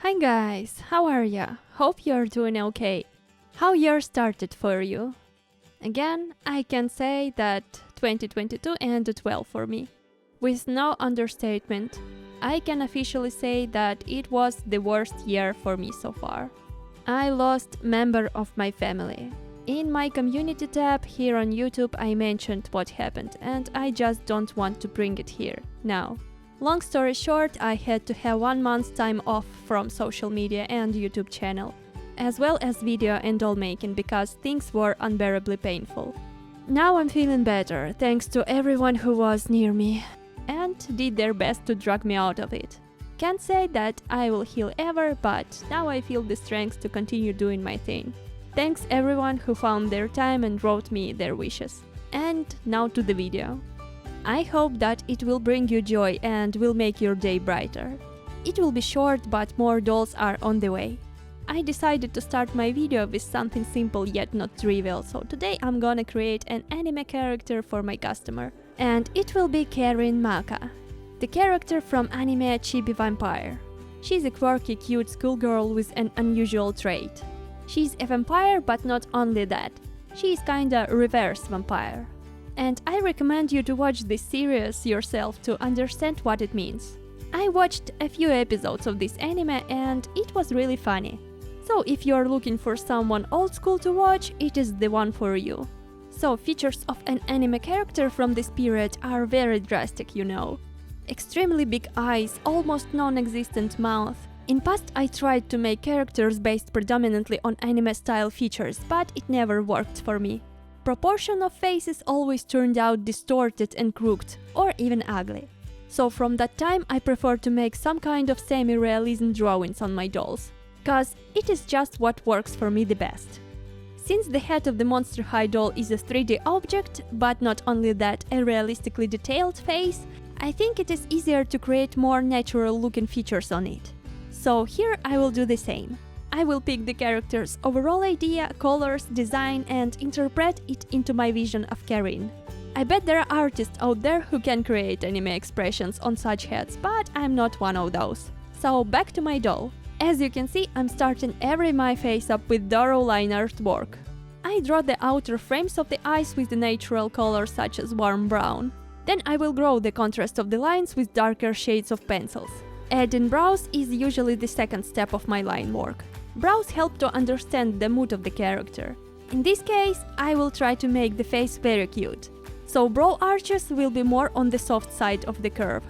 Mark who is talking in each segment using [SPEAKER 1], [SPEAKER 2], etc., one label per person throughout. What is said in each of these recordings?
[SPEAKER 1] Hi guys, how are ya? Hope you're doing okay. How year started for you? Again, I can say that 2022 ended well for me. With no understatement, I can officially say that it was the worst year for me so far. I lost a member of my family. In my community tab here on YouTube I mentioned what happened and I just don't want to bring it here now. Long story short, I had to have 1 month's time off from social media and YouTube channel, as well as video and doll making because things were unbearably painful. Now I'm feeling better, thanks to everyone who was near me and did their best to drag me out of it. Can't say that I will heal ever, but now I feel the strength to continue doing my thing. Thanks everyone who found their time and wrote me their wishes. And now to the video. I hope that it will bring you joy and will make your day brighter. It will be short, but more dolls are on the way. I decided to start my video with something simple yet not trivial, so today I'm gonna create an anime character for my customer. And it will be KARIN MAAKA, the character from anime Chibi Vampire. She's a quirky, cute schoolgirl with an unusual trait. She's a vampire, but not only that. She's kinda reverse vampire. And I recommend you to watch this series yourself to understand what it means. I watched a few episodes of this anime and it was really funny. So if you're looking for someone old school to watch, it is the one for you. So features of an anime character from this period are very drastic, you know. Extremely big eyes, almost non-existent mouth. In past I tried to make characters based predominantly on anime style features, but it never worked for me. Proportion of faces always turned out distorted and crooked, or even ugly. So from that time I prefer to make some kind of semi-realism drawings on my dolls, cause it is just what works for me the best. Since the head of the Monster High doll is a 3D object, but not only that, a realistically detailed face, I think it is easier to create more natural looking features on it. So here I will do the same. I will pick the character's overall idea, colors, design and interpret it into my vision of KARIN. I bet there are artists out there who can create anime expressions on such heads, but I'm not one of those. So back to my doll. As you can see, I'm starting my face up with thorough line artwork. I draw the outer frames of the eyes with the natural colors such as warm brown. Then I will grow the contrast of the lines with darker shades of pencils. Adding brows is usually the second step of my line work. Brows help to understand the mood of the character. In this case, I will try to make the face very cute. So brow arches will be more on the soft side of the curve.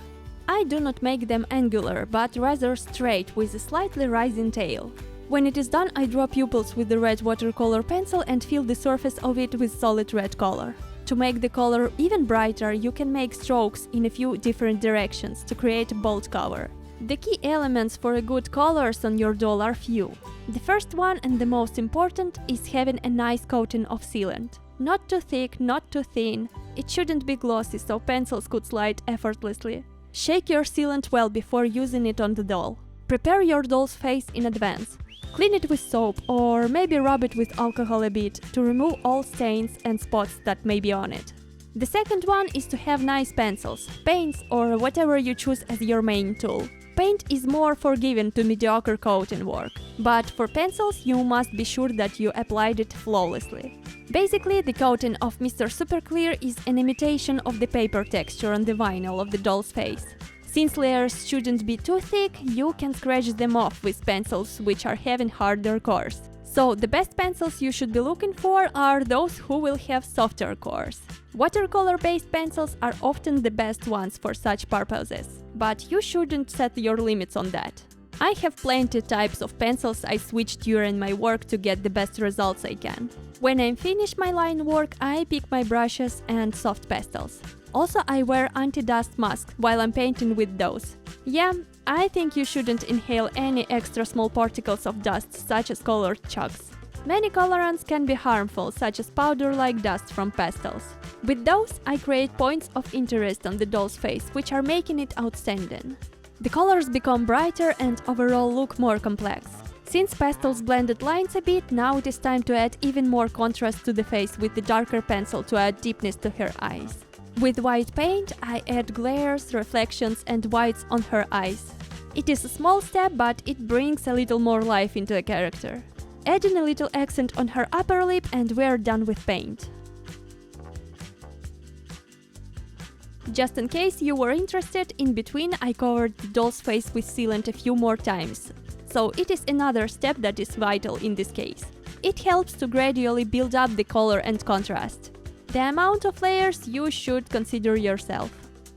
[SPEAKER 1] I do not make them angular, but rather straight with a slightly rising tail. When it is done, I draw pupils with the red watercolor pencil and fill the surface of it with solid red color. To make the color even brighter, you can make strokes in a few different directions to create a bold cover. The key elements for a good colors on your doll are few. The first one and the most important is having a nice coating of sealant. Not too thick, not too thin. It shouldn't be glossy so pencils could slide effortlessly. Shake your sealant well before using it on the doll. Prepare your doll's face in advance. Clean it with soap or maybe rub it with alcohol a bit to remove all stains and spots that may be on it. The second one is to have nice pencils, paints or whatever you choose as your main tool. Paint is more forgiving to mediocre coating work, but for pencils you must be sure that you applied it flawlessly. Basically, the coating of Mr. Super Clear is an imitation of the paper texture on the vinyl of the doll's face. Since layers shouldn't be too thick, you can scratch them off with pencils which are having harder cores. So the best pencils you should be looking for are those who will have softer cores. Watercolor-based pencils are often the best ones for such purposes, but you shouldn't set your limits on that. I have plenty types of pencils I switch during my work to get the best results I can. When I finish my line work, I pick my brushes and soft pastels. Also, I wear anti-dust masks while I'm painting with those. Yeah, I think you shouldn't inhale any extra small particles of dust, such as colored chalks. Many colorants can be harmful, such as powder-like dust from pastels. With those, I create points of interest on the doll's face, which are making it outstanding. The colors become brighter and overall look more complex. Since pastels blended lines a bit, now it is time to add even more contrast to the face with the darker pencil to add deepness to her eyes. With white paint, I add glares, reflections and whites on her eyes. It is a small step, but it brings a little more life into the character. Adding a little accent on her upper lip and we're done with paint. Just in case you were interested, in between I covered the doll's face with sealant a few more times, so it is another step that is vital in this case. It helps to gradually build up the color and contrast. The amount of layers you should consider yourself.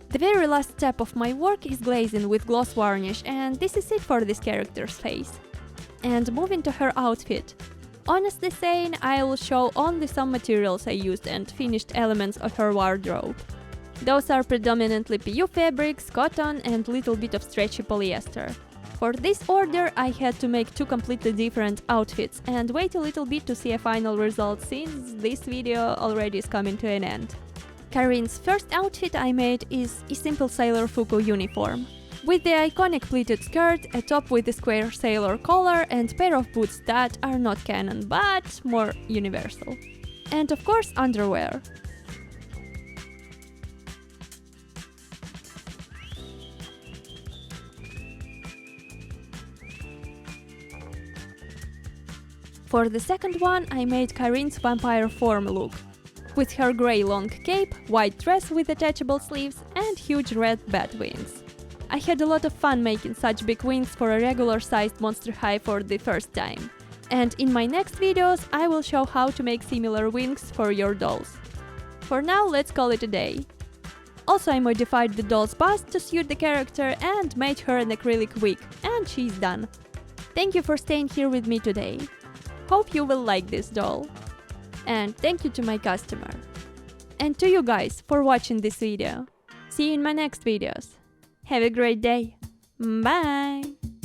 [SPEAKER 1] The very last step of my work is glazing with gloss varnish, and this is it for this character's face. And moving to her outfit. Honestly saying, I will show only some materials I used and finished elements of her wardrobe. Those are predominantly PU fabrics, cotton and little bit of stretchy polyester. For this order I had to make two completely different outfits and wait a little bit to see a final result since this video already is coming to an end. Karin's first outfit I made is a simple Sailor Fuku uniform. With the iconic pleated skirt, a top with a square sailor collar and pair of boots that are not canon but more universal. And of course underwear. For the second one, I made Karin's vampire form look, with her grey long cape, white dress with attachable sleeves and huge red bat wings. I had a lot of fun making such big wings for a regular-sized Monster High for the first time. And in my next videos, I will show how to make similar wings for your dolls. For now, let's call it a day. Also, I modified the doll's bust to suit the character and made her an acrylic wig, and she's done. Thank you for staying here with me today. Hope you will like this doll. And thank you to my customer. And to you guys for watching this video. See you in my next videos. Have a great day. Bye!